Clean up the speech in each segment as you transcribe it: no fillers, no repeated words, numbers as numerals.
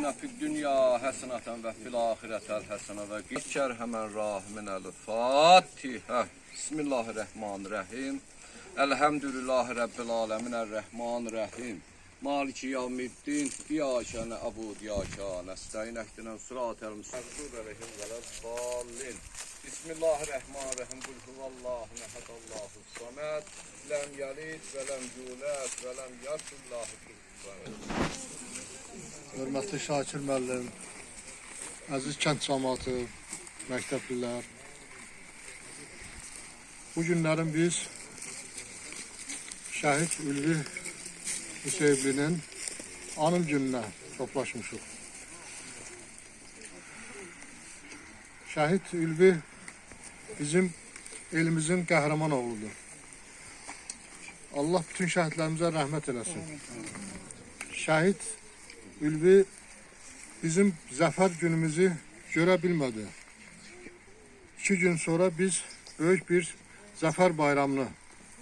آتنا في الدنيا حسنة وفي الآخرة حسنة وقنا hemen rahimin el-Fatiha. Bismillahirrahmanirrahim. Elhamdülillahi Rabbil alemin er-Rahmanirrahim. Maliki yevmiddin. İyyâke na'budu ve iyyâke nestaîn. İhdinâs sıratal müstakîm. Vel-dâllin. Bismillahirrahmanirrahim. Kul huvallahu ehad, Allahus samed. Lem yelid ve lem yulad ve lem yekun lahu kufuven ehad. Hörmətli Şakir müəllim, əziz kənd cəmaatı, məktəblilər. Bu günlərin biz şəhid Ülvi Hüseynlinin anım gününə toplaşmışıq. Şəhid Ülvi bizim elimizin qəhrəman oğludur. Allah bütün şəhidlərimizə rəhmət eləsin. Şəhid Ülvi bizim zəfər günümüzü görə bilmədi. 2 gün sonra biz böyük bir zəfər bayramını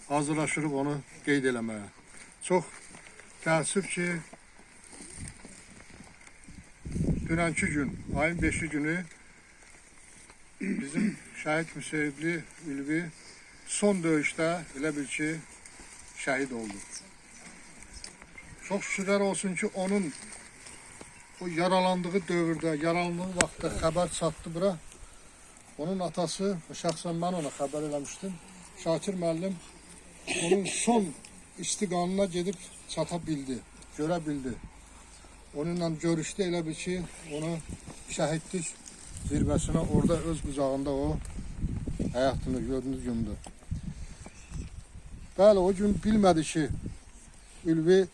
hazırlaşırıq onu qeyd eləməyə. Çox təəssüf ki, dünənki gün, ayın 5-ci günü bizim şəhid Müseyibli Ülvi son döyüşdə elə bil ki, şəhid oldu. Çox şükürlər olsun ki, onun o yaralandığı dövrdə, yaralandığı vaxtda xəbər çatdı bura. Onun atası, şəxsən mən ona xəbər eləmişdim. Şakir müəllim onun son istiqamına gedib çata bildi, görə bildi. Onunla görüşdü, elə bir ki, onu şəhidlik zirvəsinə orada öz qucağında o həyatını gördüyünüz gündür. Bəli, o gün bilmədi ki, Ülvi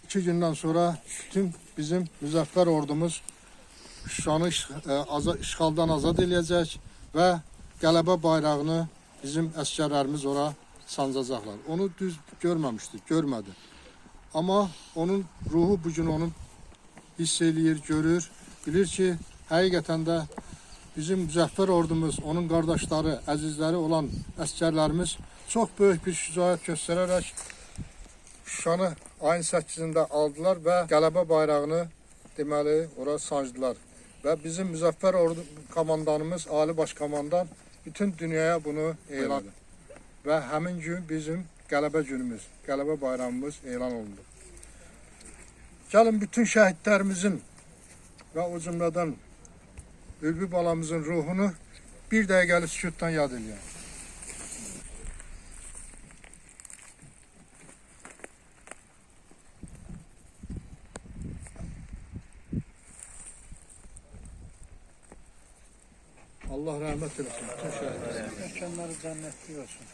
2 gündən sonra bütün bizim müzəffər ordumuz Şuşanı işğaldan azad eləyəcək və qələbə bayrağını bizim əskərlərimiz ora sancacaqlar. Onu düz görməmişdi, görmədi. Amma onun ruhu bugün onu hiss eləyir, görür. Bilir ki, həqiqətən də bizim müzəffər ordumuz, onun qardaşları, əzizləri olan əskərlərimiz çox böyük bir şücaət göstərərək Şuşanı ayın 8-də aldılar və qələbə bayrağını deməli ora sancdılar. Və bizim müzəffər ordu komandanımız, Ali Başkomandan bütün dünyaya bunu elan edir. Və həmin gün bizim qələbə günümüz, qələbə bayramımız elan olundu. Gəlin bütün şəhidlərimizin və o cümlədən Ülvi balamızın ruhunu bir dəqiqəli sükutdan yad eləyək. Allah rəhmət eləsin bütün şəhidlərimiz. Məkanları cənnətli olsun.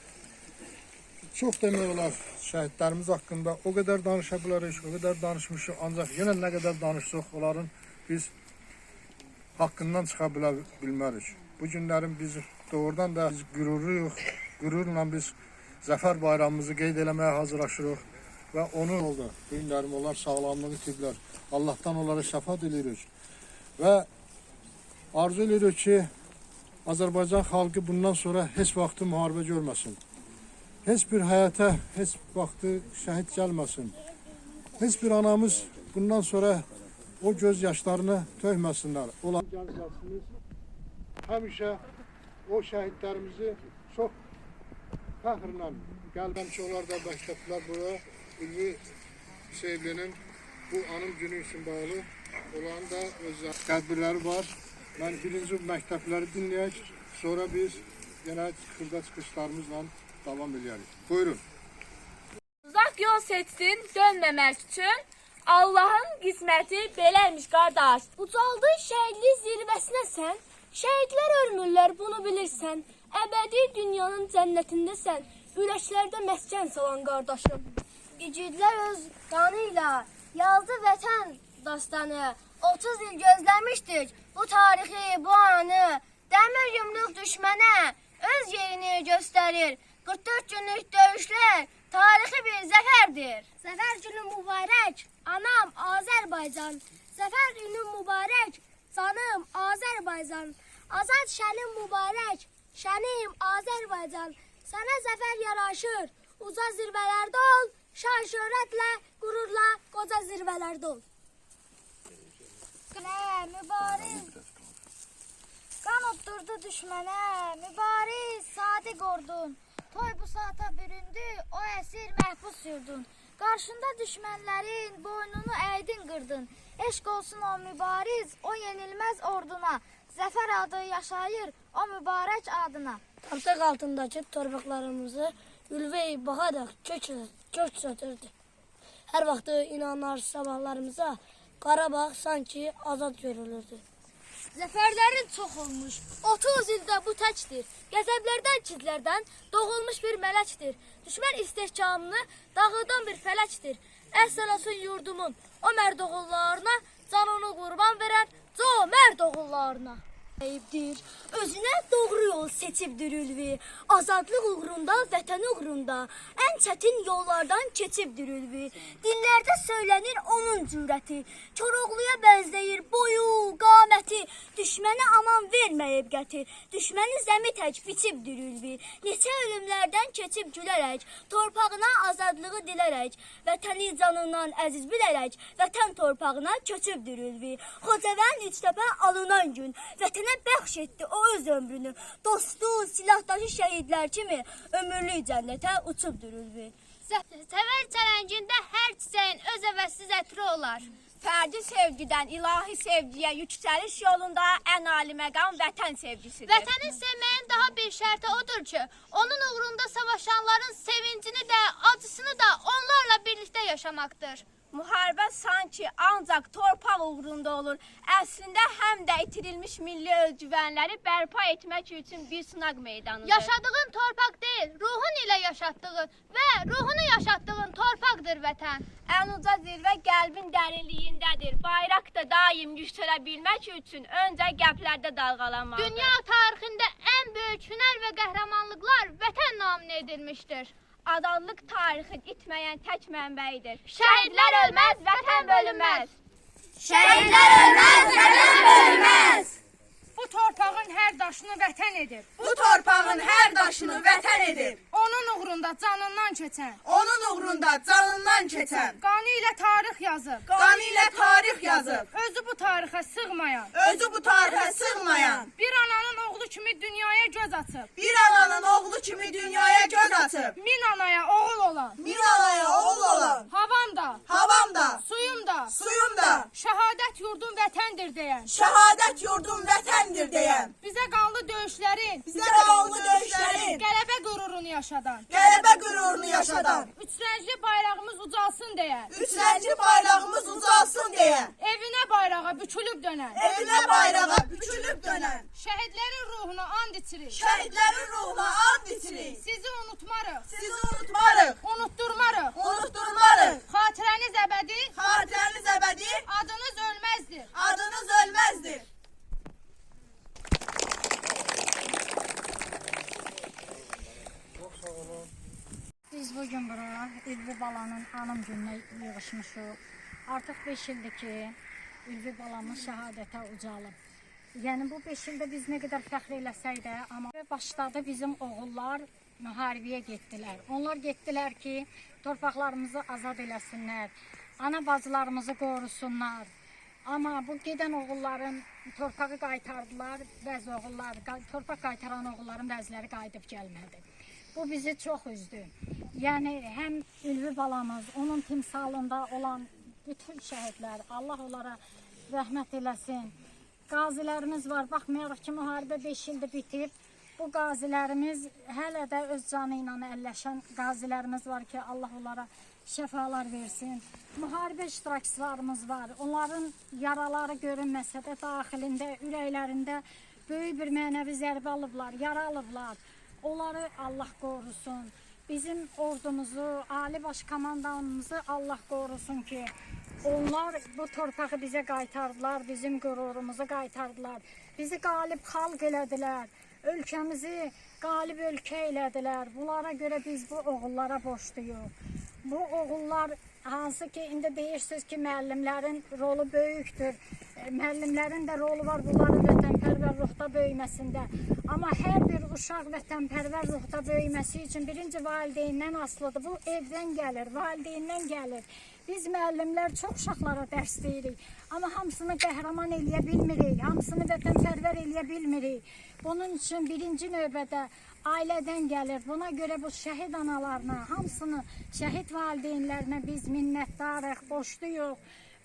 Çox demək olar şəhidlərimiz haqqında o qədər danışa bilərik, o qədər danışmışıq. Ancaq yenə nə qədər danışsaq, onların biz haqqından çıxa bilmərik. Bu günlərin biz doğrudan da biz qürurluyuq. Qürurla biz zəfər bayramımızı qeyd eləməyə hazırlaşırıq. Və onu oldu. Bu günlərim onlar sağlamlığı itiriblər. Allahdan onlara şəfa dilirik. Və arzu edirik ki, Azərbaycan xalqı bundan sonra heç vaxtı müharibə görməsin. Heç bir həyata, heç vaxtı şəhid gəlməsin. Heç bir anamız bundan sonra o göz yaşlarını tökməsinlər. Olan gənclərimiz həmişə o şəhidlərimizi çox fəxrlə gəlməm ki, onlar da məktəblər bura Ülvi Hüseynlinin bu anım günü üçün bağlı olan da öz tədbirləri var. Mən birinci məktəbləri dinləyək, sonra biz yenə xırda çıxışlarımızla davam edərik. Buyurun. Uzaq yol seçsin dönməmək üçün, Allahın qisməti beləymiş qardaş. Ucaldı şəhidlik zirvəsinə sən, şəhidlər ölmürlər bunu bilirsən. Əbədi dünyanın cənnətindəsən, ürəklərdə məskən salan qardaşım. İgidlər öz qanıyla yazdı vətən dastanı. 30 il gözləmişdik bu tarixi, bu anı. Dəmir yumruq düşmənə öz yerini göstərir. 44 günlük döyüşlər tarixi bir zəfərdir. Zəfər günü mübarək, anam Azərbaycan. Zəfər günü mübarək, canım Azərbaycan. Azad şənim mübarək, şənim Azərbaycan. Sənə zəfər yaraşır, uca zirvələrdə ol, şan şöhrətlə, qürurla qoca zirvələrdə ol. Nə mübariz qan otturdu düşmənə, mübariz sadiq ordun. Toy bu saata büründü, o əsir məhbus yurdun. Qarşında düşmənlərin boynunu əydin qırdın. Eşq olsun o mübariz, o yenilməz orduna. Zəfər adı yaşayır o mübarək adına. Torpaq altındakı torpaqlarımızı ülvi baxaraq kök sötürdü. Hər vaxt inanlar sabahlarımıza Qarabağ sanki azad görülürdü. Zəfərlərin çox olmuş, 30 ildə bu təkdir. Qəzəblərdən, kizlərdən doğulmuş bir mələkdir. Düşmən istehkamını dağıdan bir fələkdir. Əhsən olsun yurdumun, o mərd oğullarına, canını qurban verən mərd oğullarına. Eyibdir, özünə doğru yol seçibdir ülvi. Azadlıq uğrunda, vətən uğrunda ən çətin yollardan keçibdir ülvi. Dillərdə söylənir onun cürəti. Koroğluya bənzəyir boyu, qaməti. Düşmənə aman verməyib qəti. Düşməni zəmi tək biçibdir ülvi. Neçə ölümlərdən keçib gülərək, torpağına azadlığı dilərək, vətəni canından əziz bilərək, vətən torpağına köçübdür ülvi. Xocavənd Üçtəpə alınan gün, vətənə bəxş etdi o öz ömrünü. Dostu, silahdaşı şəhidlər kimi ömürlük cənnətə uçubdur ülvi. Səvər çələngində hər çiçəyin öz əvəzsiz ətri olar. Fərdi sevgidən ilahi sevgiyə yüksəliş yolunda ən ali məqam vətən sevgisidir. Vətəni sevməyin daha bir şərti odur ki, onun uğrunda savaşanların sevincini də, acısını da onlarla birlikdə yaşamaqdır. Müharibə sanki ancaq torpaq uğrunda olur. Əslində həm də itirilmiş milli özgüvənləri bərpa etmək üçün bir sınaq meydanıdır. Yaşadığın torpaq deyil, ruhun ilə yaşatdığın və ruhunu yaşatdığın torpaqdır vətən. Ən uca zirvə qəlbin dərinliyindədir. Bayraq da daim yüksələ bilmək üçün öncə qəlblərdə dalğalanmalıdır. Dünya tarixində ən böyük hünər və qəhrəmanlıqlar vətən naminə edilmişdir. Azadlıq tarixin itməyən tək mənbəyidir. Şəhidlər ölməz, vətən bölünməz. Şəhidlər ölməz, vətən bölünməz. Bu torpağın hər daşını vətən edib. Bu torpağın hər daşını vətən edib. Onun uğrunda canından keçən. Onun uğrunda canından keçən. Qanı ilə tarix yazıb. Qanı ilə tarix yazıb. Özü bu tarixə sığmayan. Özü bu tarixə sığmayan. Bir ananın oğlu kimi dünyaya göz açıb. Bir ananın oğlu kimi dünyaya göz açıb. Min anaya oğul olan. Min anaya oğul olan. Havam da, Havam da, suyum da, suyum da. şəhadət yurdum vətəndir deyən. Şəhadət yurdum vətəndir deyən. Bizə qanlı döyüşlərin, Bizə qanlı döyüşlərin. qələbə qürurunu yaşadan. Qələbə qürurunu yaşadan. Üçrəngli bayrağımız ucalsın deyən. Üçrəngli bayrağımız ucalsın deyən. Evinə bayrağa bükülüb dönən. Evinə bayrağa bükülüb dönən. Şəhidlərin ruhuna and içirik. Şəhidlərin ruhuna and içirik. Sizi unutmarıq. Sizi unutmarıq. Unutturmarıq. Unutturmarıq. Xatirəniz əbədi, Xatirəniz əbədi, adınız ölməzdir. adınız ölməzdir. Biz bugün bura Ülvi balanın anım gününə yığışmışıq. Artıq 5 ildir ki, Ülvi balamız şəhadətə ucalıb. Yəni bu 5 ildə biz nə qədər fəxr eləsək də, amma başladı bizim oğullar müharibəyə getdilər. Onlar getdilər ki, torpaqlarımızı azad eləsinlər, ana bacılarımızı qorusunlar. Amma bu gedən oğulların torpağı qaytardılar, bəzi oğullar, torpaq qaytaran oğulların bəziləri qayıdıb gəlmədi. Bu bizi çox üzdü. Yəni həm Ülvi balamız, onun timsalında olan bütün şəhidlər, Allah onlara rəhmət eləsin. Qazilərimiz var, baxmayaraq ki, müharibə 5 ildir bitib. Bu qazilərimiz hələ də öz canı ilə əlləşən qazilərimiz var ki, Allah onlara şəfalar versin. Müharibə iştirakçılarımız var. Onların yaraları görünməsə də daxilində, ürəklərində böyük bir mənəvi zərbə alıblar, yara alıblar. Onları Allah qorusun. Bizim ordumuzu, Ali Baş Komandanımızı Allah qorusun ki, onlar bu torpağı bizə qaytardılar, bizim qürurumuzu qaytardılar. Bizi qalib xalq elədilər, ölkəmizi qalib ölkə elədilər. Bunlara görə biz bu oğullara borçluyuq. bu oğullar hansı ki indi deyirsiniz ki müəllimlərin rolu böyükdür. Müəllimlərin də rolu var bunların vətənpərvər ruhda böyüməsində. Amma hər bir uşaq vətənpərvər ruhda böyüməsi üçün birinci valideyndən asılıdır. Bu evdən gəlir, valideyndən gəlir. Biz müəllimlər çox uşaqlara dərs deyirik. Amma hamısını qəhrəman eləyə bilmirik, hamısını vətənpərvər eləyə bilmirik. Bunun üçün birinci növbədə ailədən gəlir. Buna görə bu şəhid analarına, hamısını şəhid valideynlərinə biz minnətdarıq, borcluyuq.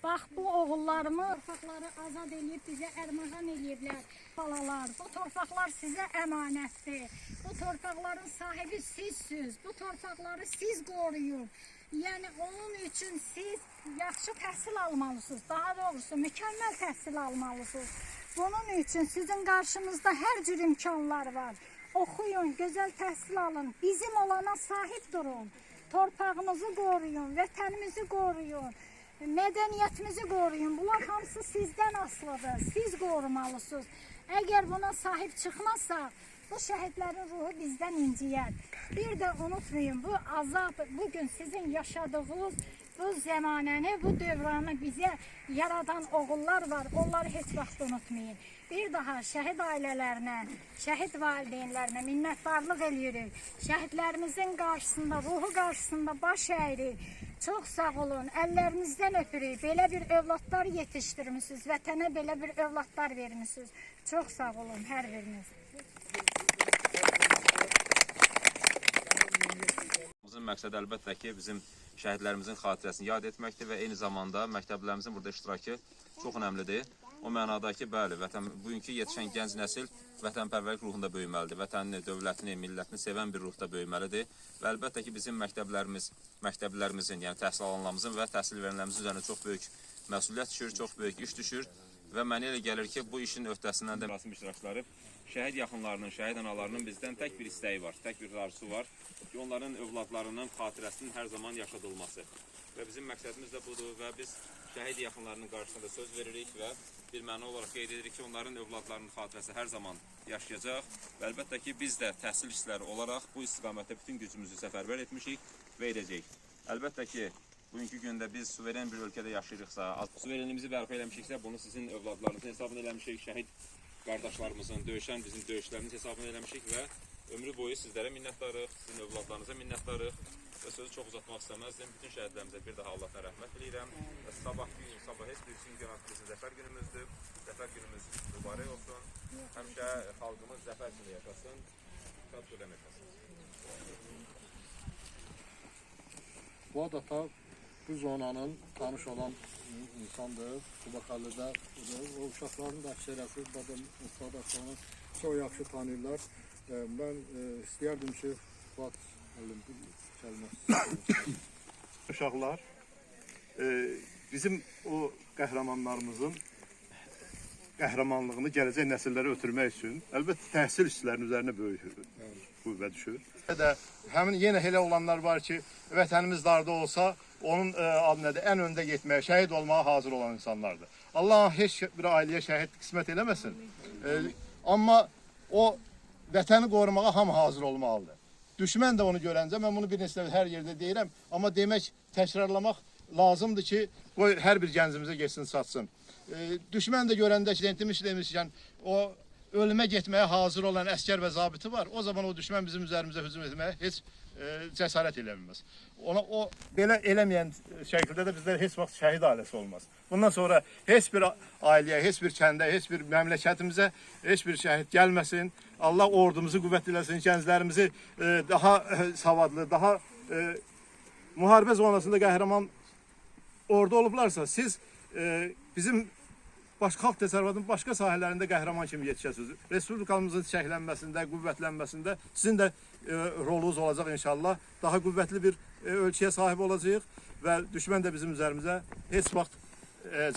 Bax, bu oğullarımı torpaqları azad eləyib bizə ərmağan eləyiblər balalar. Bu torpaqlar sizə əmanətdir. Bu torpaqların sahibi sizsiniz. Bu torpaqları siz qoruyun. Yəni, onun üçün siz yaxşı təhsil almalısınız. Daha doğrusu, mükəmməl təhsil almalısınız. Bunun üçün sizin qarşınızda hər cür imkanlar var. Oxuyun, gözəl təhsil alın. Bizim olana sahib durun. Torpağınızı qoruyun, vətənimizi qoruyun. Mədəniyyətimizi qoruyun. Bunlar hamısı sizdən asılıdır. Siz qorumalısınız. Əgər buna sahib çıxmazsaq, bu şəhidlərin ruhu bizdən inciyər. Bir də unutmayın, bu azab, bugün sizin yaşadığınız bu zəmanəni, bu dövranı bizə yaradan oğullar var. Onları heç vaxt unutmayın. Bir daha şəhid ailələrinə, şəhid valideynlərinə minnətdarlıq eləyirik. Şəhidlərimizin qarşısında, ruhu qarşısında baş əyirik. Çox sağ olun, əllərinizdən öpürük. Belə bir övladlar yetişdirmişsiniz, vətənə belə bir övladlar vermişsiniz. Çox sağ olun, hər biriniz. Bizim məqsəd əlbəttə ki, bizim şəhidlərimizin xatirəsini yad etməkdir və eyni zamanda məktəblərimizin burada iştirakı çox önəmlidir. O mənada ki, bəli, bugünkü yetişən gənc nəsil vətənpərvərlik ruhunda böyüməlidir. Vətənini, dövlətini, millətini sevən bir ruhda böyüməlidir. Və əlbəttə ki, bizim məktəblərimizin, yəni təhsil alanlarımızın və təhsil verenlərimizin üzərində çox böyük məsuliyyət düşür, çox böyük iş düşür. Və mənə elə gəlir ki, bu işin öhdəsindən də mərasim iştirakçıları şəhid yaxınlarının, şəhid analarının bizdən tək bir istəyi var, tək bir arzusu var ki, onların övladlarının xatirəsinin hər zaman yaşadılması. Və bizim məqsədimiz də budur və biz şəhid yaxınlarının qarşısında söz veririk və bir məna olaraq qeyd edirik ki, onların övladlarının xatirəsi hər zaman yaşayacaq və əlbəttə ki, biz də təhsil işçiləri olaraq bu istiqamətdə bütün gücümüzü səfərbər etmişik və edəcəyik. Əlbəttə ki, bugünkü gündə biz suveren bir ölkədə yaşayırıqsa, suverenliyimizi bərpa eləmişiksə, bunu sizin övladlarınızın hesabını eləmişik, şəhid qardaşlarımızın, döyüşən bizim döyüşlərimiz hesabını eləmişik və ömrü boyu sizlərə minnətdarıq, sizin övladlarınıza minnətdarıq və sözü çox uzatmaq istəməzdim. Bütün şəhidlərimizə bir daha Allahdan rəhmət diləyirəm və sabah heç bir gün bizim zəfər günümüzdür. Zəfər günümüz mübarək olsun. Həmişə xalqımız zəfər içində yaşasın. Şad qüdəm etməsin. Bu adata bu zonanın tanış olan insandır. Qubaxallıda o uşaqların da əksəriyyəti adamı çox yaxşı tanıyırlar. Mən istəyərdim ki, Fuad kəlməsi. Uşaqlar, bizim o qəhrəmanlarımızın qəhrəmanlığını gələcək nəsillərə ötürmək üçün əlbəttə təhsil işçilərinin üzərinə böyük qüvvə düşür. Həmin yenə elə olanlar var ki, vətənimiz darda olsa, onun adı nədir, ən öndə getməyə, şəhid olmağa hazır olan insanlardır. Allah heç bir ailəyə şəhid qismət eləməsin. Amma o vətəni qorumağa hamı hazır olmalıdır. Düşmən də onu görəncə, mən bunu bir neçə hər yerdə deyirəm, amma demək, təkrarlamaq lazımdır ki, qoy hər bir gəncimizə geçsin, satsın. Düşmən də görəndə ki, demişkən, o ölümə getməyə hazır olan əskər və zabiti var, o zaman o düşmən bizim üzərimizə hücum etməyə heç cəsarət eləməməz. O belə eləməyən şəkildə də bizlər heç vaxt şəhid ailəsi olmaz. Bundan sonra heç bir ailəyə, heç bir kəndə, heç bir məmləkətimizə heç bir şəhid gəlməsin. Allah ordumuzu qüvvətləsin, gənclərimizi daha savadlı, daha müharibə zonasında qəhrəman ordu olublarsa, siz bizim xalq təsərrüfatının başqa sahələrində qəhrəman kimi yetişəsiniz. Respublikamızın çiçəklənməsində, qüvvətlənməsində sizin də rolunuz olacaq inşallah. Daha qüvvətli bir ölçüyə sahib olacağıq və düşmən də bizim üzerimizə heç vaxt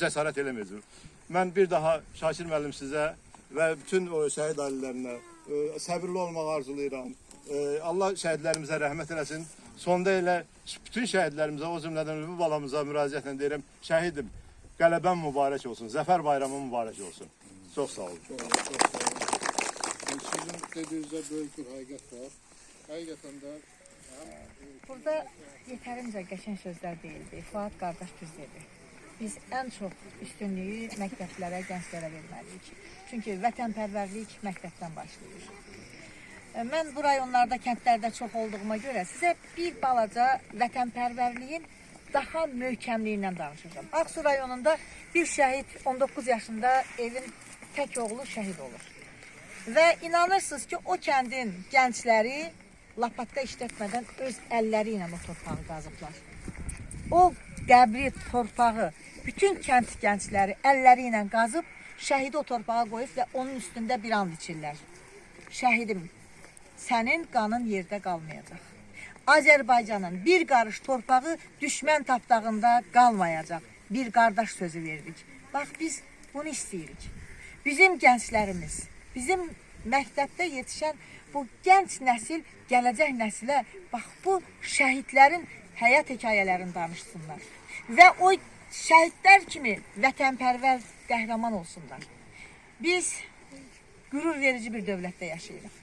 cəsarət eləməyəcək. Mən bir daha Şakir müəllim sizə və bütün o şəhid ailələrinə səbirli olmağı arzulayıram. Allah şəhidlərimizə rəhmət eləsin. Sonda elə bütün şəhidlərimizə, o cümlədən Ülvi balamıza müraciətlə deyirəm, şəhidim, qələbən mübarək olsun, zəfər bayramı mübarək olsun. Çox sağ olun. Sizin dediyinizdə böyük bir həqiqət var. Həqiqətən də Burada yetərincə qəşəng sözlər deyildi. Fuad qardaş düz dedi. Biz ən çox üstünlüyü məktəblərə, gənclərə verməliyik. Çünki vətənpərvərlik məktəbdən başlayır. Mən bu rayonlarda, kəndlərdə çox olduğuma görə sizə bir balaca vətənpərvərliyin daha möhkəmliyindən danışacağım. Ağsu rayonunda bir şəhid 19 yaşında evin tək oğlu şəhid olur. Və inanırsınız ki, o kəndin gəncləri lapatka işlətmədən öz əlləri ilə o torpağı qazıblar. O qəbri, torpağı, bütün kənd gəncləri əlləri ilə qazıb, şəhidi o torpağa qoyub və onun üstündə bir and içirlər. Şəhidim, sənin qanın yerdə qalmayacaq. Azərbaycanın bir qarış torpağı düşmən tapdağında qalmayacaq. Bir qardaş sözü verdik. Bax, biz bunu istəyirik. Bizim gənclərimiz, bizim məktəbdə yetişən bu gənc nəsil, gələcək nəsilə bax, bu şəhidlərin həyat hekayələrini danışsınlar. Və o şəhidlər kimi vətənpərvər qəhrəman olsunlar. Biz qürur verici bir dövlətdə yaşayırıq.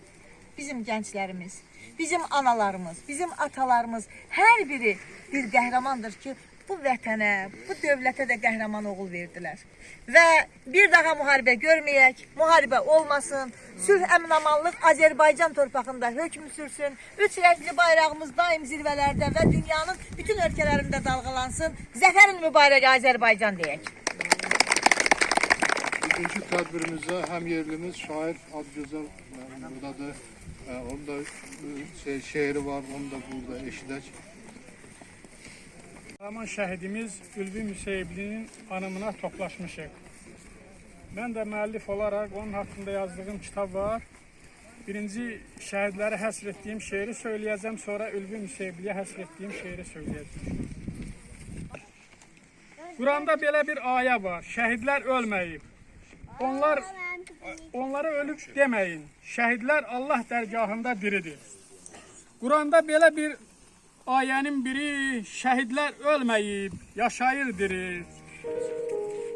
Bizim gənclərimiz, bizim analarımız, bizim atalarımız hər biri bir qəhrəmandır ki, bu vətənə, bu dövlətə də qəhrəman oğul verdilər. Və bir daha müharibə görməyək, müharibə olmasın, sülh əmin-amanlıq Azərbaycan torpağında hökm sürsün, 3 rəngli bayrağımız daim zirvələrdə və dünyanın bütün ölkələrində dalğalansın. Zəfərin mübarək Azərbaycan deyək. Bugünkü tədbirimizdə həm yerlimiz şair Adgözəl buradadır. Onun da şeiri var, onu da burada eşidək. Qəhrəman şəhidimiz Ülvi Müseyblinin anımına toplaşmışıq. Mən də müəllif olaraq onun haqqında yazdığım kitab var. Birinci şəhidləri həsr etdiyim şeiri söyləyəcəm, sonra Ülvi Müseybliyə həsr etdiyim şeiri söyləyəcəm. Quranda belə bir ayə var, şəhidlər ölməyib. Onlara ölüb deməyin, şəhidlər Allah dərgahında diridir. Quranda belə bir ayənin biri, şəhidlər ölməyib, yaşayır dirir.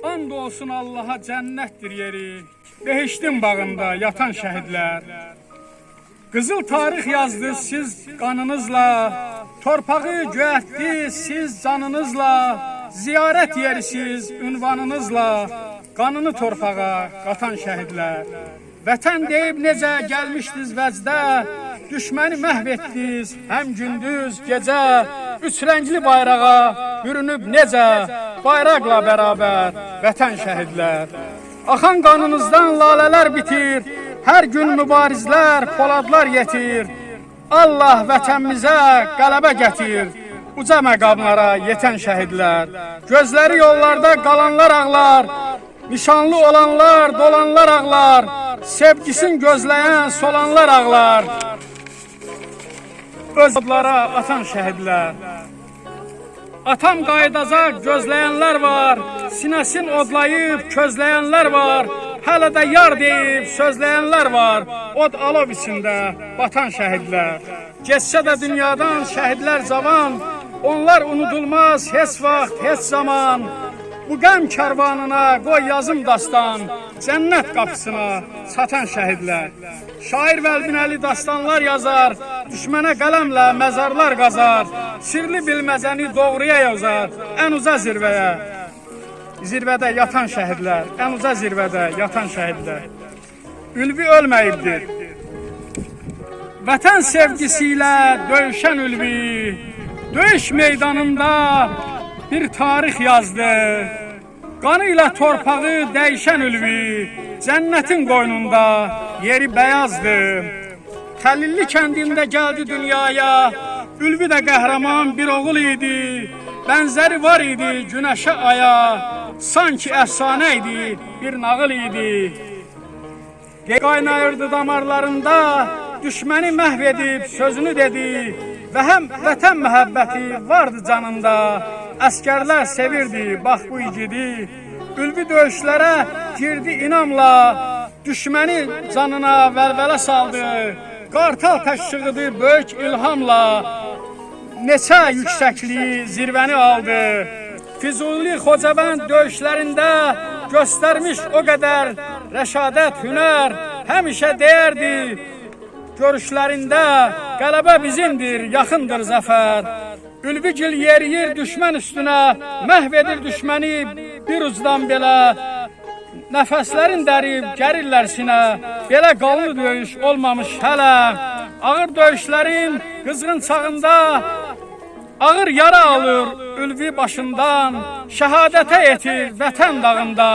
And olsun Allaha cənnətdir yeri, behiştin bağında yatan şəhidlər. Qızıl tarix yazdı siz qanınızla, torpağı göyətdi siz canınızla, ziyarət yerisiz ünvanınızla, qanını torpağa qatan şəhidlər. Vətən deyib necə gəlmişdiniz vəcdə, düşməni məhv etdiniz həm gündüz, gecə, 3 rəngli bayrağa bürünüb necə, bayraqla bərabər vətən şəhidlər. Axan qanınızdan lalələr bitir, hər gün mübarizlər, poladlar yetir. Allah vətənimizə qələbə gətir, uca məqamlara yetən şəhidlər. Gözləri yollarda qalanlar ağlar, nişanlı olanlar, dolanlar ağlar, sevgisin gözləyən solanlar ağlar. Öz odlara atan şəhidlər. Atam qayıdacaq gözləyənlər var, sinəsin odlayıb közləyənlər var, hələ də yar deyib sözləyənlər var, od alov içində batan şəhidlər. Geçsə də dünyadan şəhidlər cavan, onlar unudulmaz heç vaxt, heç zaman. Bu qəm kərvanına qoy yazım dastan, cənnət qapısına çatan şəhidlər. Şair Vəlbinəli dastanlar yazar, düşmənə qələmlə məzarlar qazar, sirli bilməzəni doğruya yazar, ən uca zirvəyə, zirvədə yatan şəhidlər, ən uca zirvədə yatan şəhidlər. Ülvi ölməyibdir. Vətən sevgisi ilə döyüşən Ülvi, döyüş meydanında bir tarix yazdı. Qanı ilə torpağı dəyişən Ülvi, cənnətin qoynunda yeri bəyazdı. Xəlilli kəndində gəldi dünyaya, Ülvi də qəhrəman bir oğul idi. Bənzəri var idi günəşə aya, sanki əfsanə idi, bir nağıl idi. Qaynayırdı damarlarında, düşməni məhv edib sözünü dedi. Və həm vətən məhəbbəti vardı canında, əskərlər sevirdi, bax bu igidi. Ülvi döyüşlərə girdi inamla, düşməni canına vəlvələ saldı. Qartal təşviqidir böyük ilhamla, neçə yüksəkliyi zirvəni aldı. Füzuli Xocavənd döyüşlərində göstərmiş o qədər rəşadət, hünər, həmişə deyərdi. görüşlərində qələbə bizimdir, yaxındır zəfər. Ülvigil yeriyir düşmən üstünə, məhv edir düşməni bir ucdan belə. Nəfəslərin dərib gərirlər sinə, belə qanlı döyüş olmamış hələ. Ağır döyüşlərin qızğın çağında ağır yara alır ülvi başından, şəhadətə yetir vətən dağında,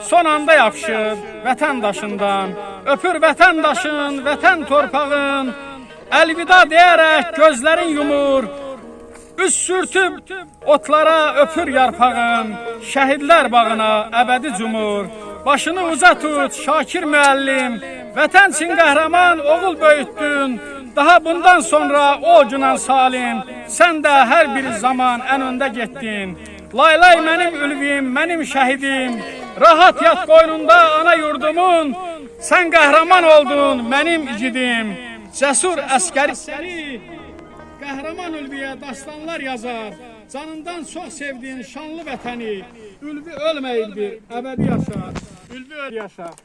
son anda yapışır vətən daşından. Öpür vətəndaşın, vətən torpağın, əlvida deyərək gözlərin yumur, üz sürtüb otlara öpür yarpağın, şəhidlər bağına əbədi cumur. Başını uza tut Şakir müəllim, vətən üçün qəhrəman oğul böyütdün. Daha bundan sonra o günan salim, sən də hər bir zaman ən öndə getdin. Laylay mənim ülvim, mənim şəhidim, rahat yat qoynunda ana yurdumun, sən qəhrəman oldun mənim igidim. Cəsur əskəri qəhrəman ülviyə dastanlar yazar, canından çox sevdiyin şanlı vətəni. Ülvi ölməyildir, əbədi yaşar, ülvi yaşar.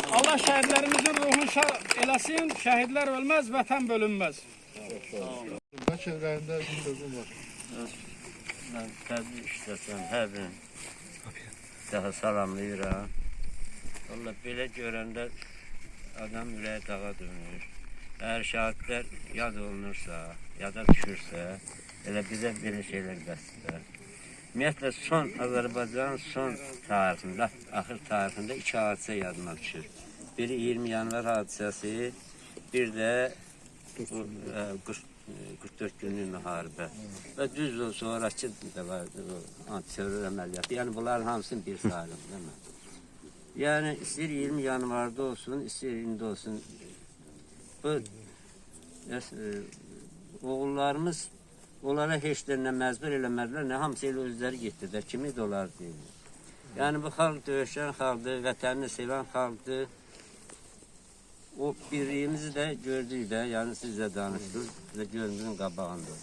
Allah şəhidlərimizin ruhunu şad eləsin, şəhidlər ölməz, vətən bölünməz. Bəlkə ürəyində bir sözüm var. Mən təbrik istəsəm, hər birini daha salamlayıram. Valla belə görəndə adam ürəyi dağa dönür. Əgər şəhidlər yad olunursa, yada düşürsə, elə bizə belə şeylər bəsdir. Ümumiyyətlə, son Azərbaycanın son tarixində, axır tarixində 2 hadisə yadıma düşür. Biri 20 yanvar hadisəsi, bir də 44 günlük müharibə. Və düz o sonraki də vardı, antiterror əməliyyatı. Yəni, bunların hamısını bir sayılır, değil mi? Yəni, istəyir 20 yanvarda olsun, istəyir indi olsun. Bu, oğullarımız onlara heç də məcbur eləmədilər, nə hamısı elə özləri getdilər, kimi də olar deyilir. Yəni, bu xalq döyüşən xalqdır, vətənini sevən xalqdır. O birliyimizi də gördük də, yəni siz də danışdınız və gözümüzün qabağında.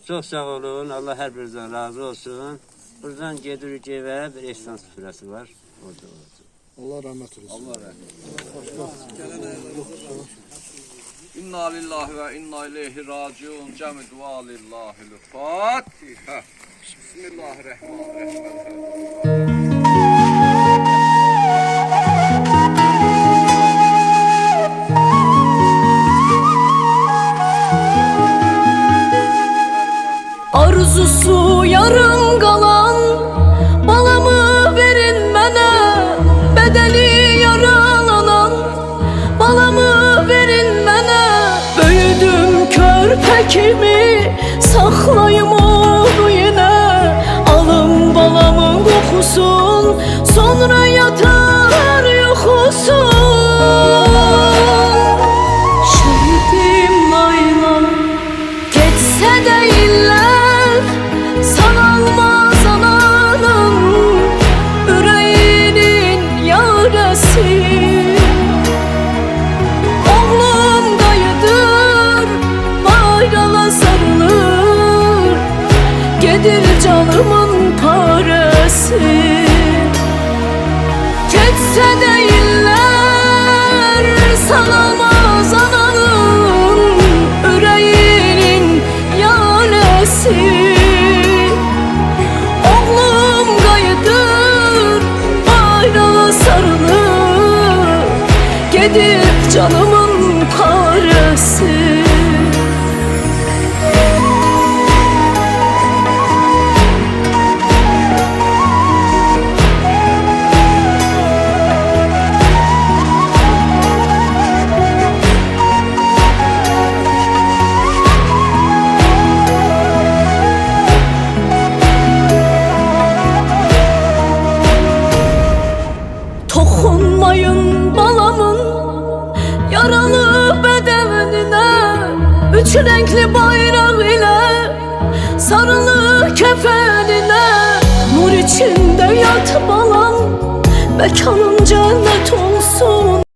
Çox sağ olun, Allah hər birinizdən razı olsun. Buradan gedirik evə, bir ehsan süfrəsi var, orada olacaq. Allah rəhmət eləsin. Allah rəhmət eləsin. İnna lillahi və inna ileyhi raciun, cəmi dua lillahil Fatihə. Bismillahirrahmanirrahim. Arzusu yarım qalan balamı verin mənə, bədəni yaralanan balamı verin mənə. Böyüdüm körpə kimi, saxlayım onu yenə. Alım balamın qoxusun, sonra yatar yoxusun. Şəhidim laylan, geçsə də illər, sanalmaz ananın ürəyinin yarəsi. Oğlum dayıdır, bayrala sarılır, gedir canımın parəsi. Geçsə də illər, sanalmaz ananın ürəyinin yarəsi. Oğlum qayıdır, bayrala sarılır, gedir canımın parəsi. Toxunmayın balamın yaralı bədəninə, üç rəngli bayraq ilə sarılı kəfəninə. Nur içində yat balam, məkanın cənnət olsun.